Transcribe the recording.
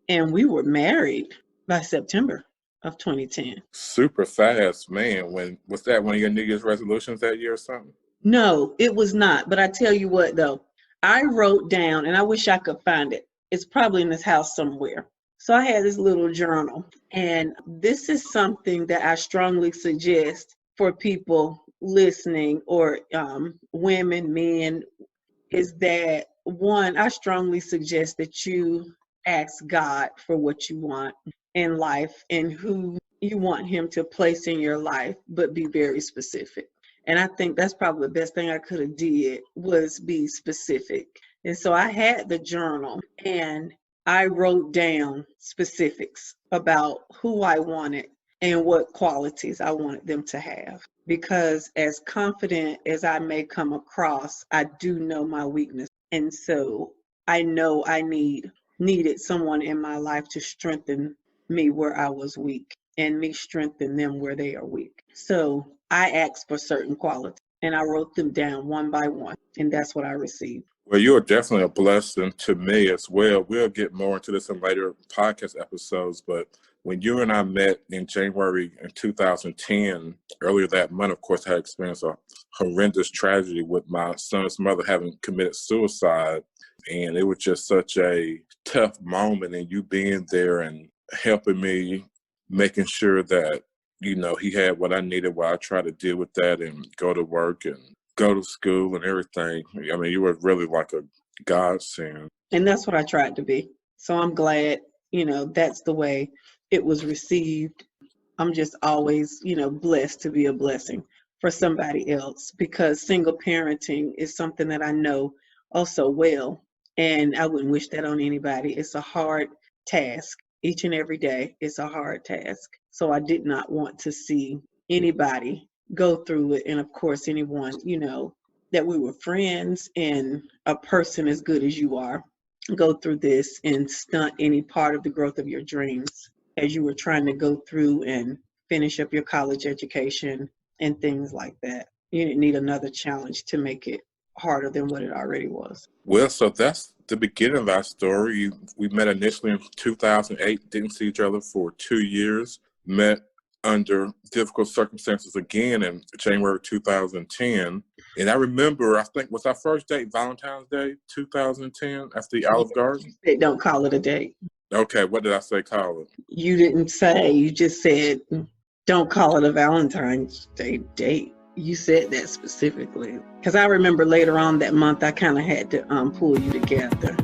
And we were married by September of 2010. Super fast, man. When was that one of your New Year's resolutions that year or something? No, it was not. But I tell you what, though, I wrote down, and I wish I could find it. It's probably in this house somewhere. So I had this little journal, and this is something that I strongly suggest for people listening, or women, men, is that one, I strongly suggest that you ask God for what you want in life and who you want Him to place in your life, but be very specific. And I think that's probably the best thing I could have did, was be specific. And so I had the journal, and I wrote down specifics about who I wanted and what qualities I wanted them to have. Because as confident as I may come across, I do know my weakness. And so I know I needed someone in my life to strengthen me where I was weak, and me strengthen them where they are weak. So I asked for certain qualities, and I wrote them down one by one, and that's what I received. Well, you are definitely a blessing to me as well. We'll get more into this in later podcast episodes, but when you and I met in January in 2010, earlier that month, of course, I had experienced a horrendous tragedy with my son's mother having committed suicide. And it was just such a tough moment, and you being there and helping me, making sure that, he had what I needed while I tried to deal with that and go to work and go to school and everything. I mean, you were really like a godsend. And that's what I tried to be. So I'm glad, that's the way it was received. I'm just always, blessed to be a blessing for somebody else, because single parenting is something that I know also well. And I wouldn't wish that on anybody. It's a hard task. Each and every day, it's a hard task. So I did not want to see anybody go through it. And of course, anyone, that we were friends and a person as good as you are, go through this and stunt any part of the growth of your dreams as you were trying to go through and finish up your college education and things like that. You didn't need another challenge to make it harder than what it already was. Well, so that's the beginning of our story. We met initially in 2008, didn't see each other for 2 years, met under difficult circumstances again in January 2010. And I remember, I think, was our first date Valentine's Day 2010 after the Olive Garden? They don't call it a date. Okay, what did I say call it? You didn't say, you just said, don't call it a Valentine's Day date. You said that specifically. Because I remember later on that month, I kind of had to pull you together.